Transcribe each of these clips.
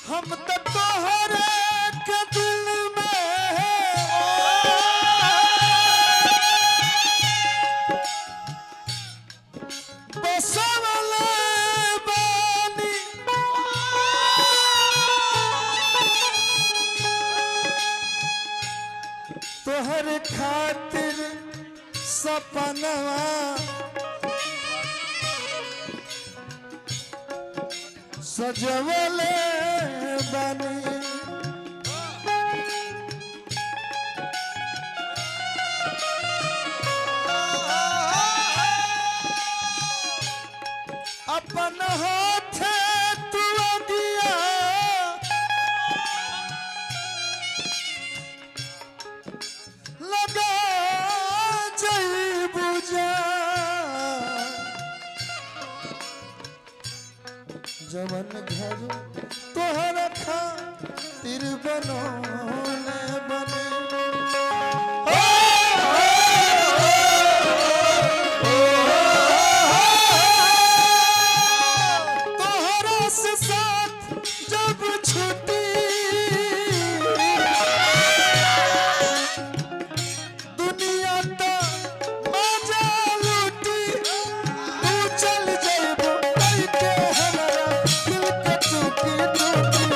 हम तो तोहरे के दिल में बसवले बानी तोहर खातिर सपनवा सजवले बानी अपन हाथ तू दिया लगा जईबू जा जवन घर तोहरा खातिर बनौले बने तोहरा से साथ जब छूटी दुनिया तो मजा लूटी तू चल जइबू के हमारा दिल के टूटी टूटी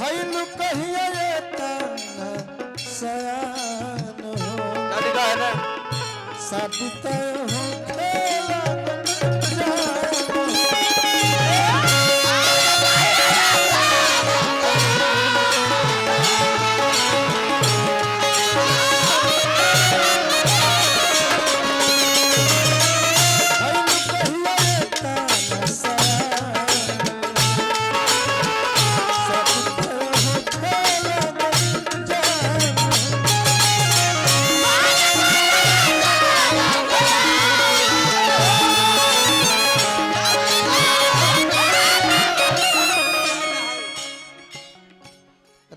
भइलू कहिया रे तना सयान हो शादी तय हो खेला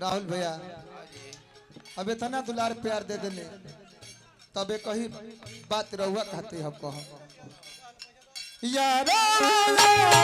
राहुल भैया अब इतना दुलार प्यार दे देने तबे कही बात रहुआ कहते हम कहो यारा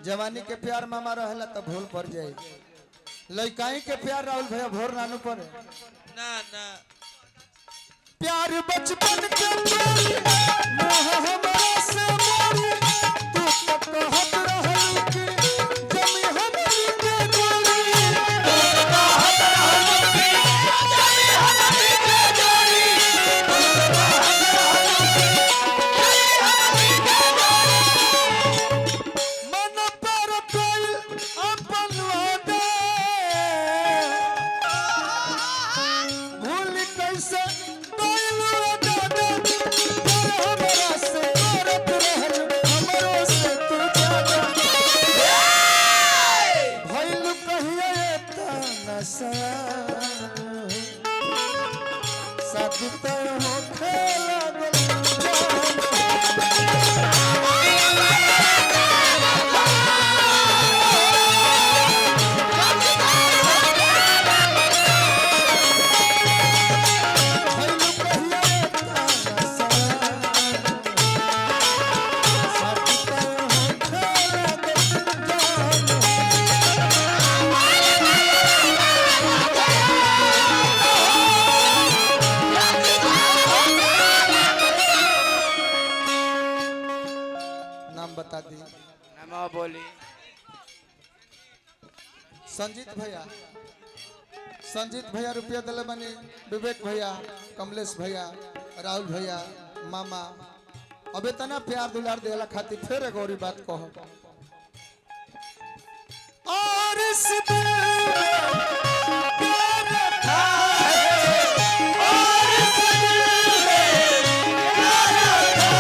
जवानी के प्यार मामा रहला तो भूल पड़ जाए लइकाई के प्यार राहुल भैया भोर नानू पड़े ना ना प्यार बचपन के प्यार मोह हमरा से मोरी तू तो कहत रहल कि जमी हमरी के जोड़ी तू तो कहत रहल कि जमी हमरी के जोड़ी तू तो कहत रहल कि जमी हमरी के जोड़ी मन पर कोई अपन वादा भूल कैसे हमरा से करत रहल हमरो से तू संजीत भैया रुपया दिले बनी, विवेक भैया, कमलेश भैया, राहुल भैया, मामा अब इतना प्यार दुलार देला खातिर फिर एक और बात कहो। और इस दिल में प्यार था और इस दिल में प्यार था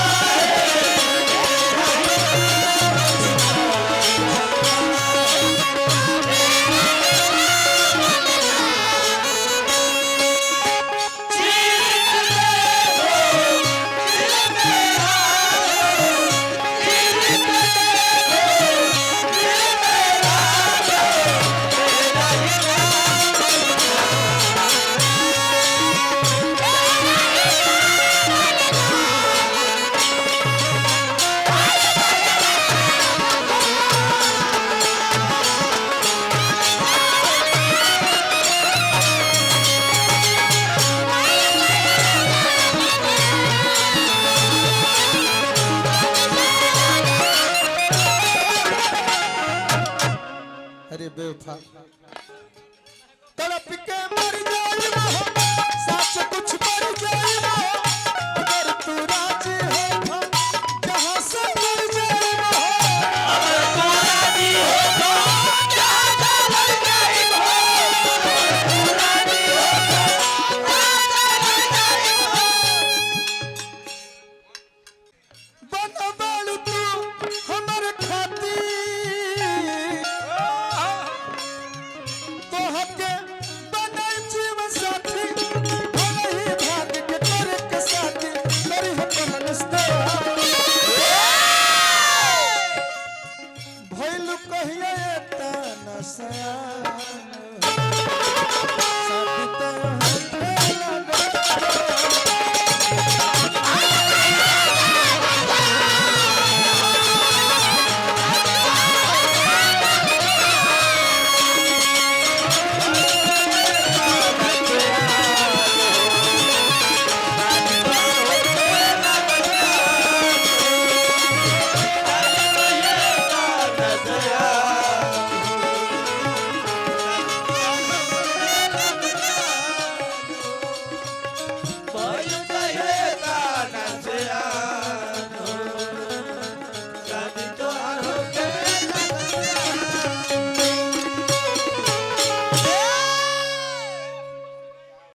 बेवफा तड़प के मर जाई हो सच कुछ मर जाई हो अगर तू राजी हो जहां से मर जाई हो अगर तू राजी हो जहां से मर जाई हो अगर तू राजी हो जहां से मर जाई हो बनवालू तू हमर खातिर भइलु कहिया तना सया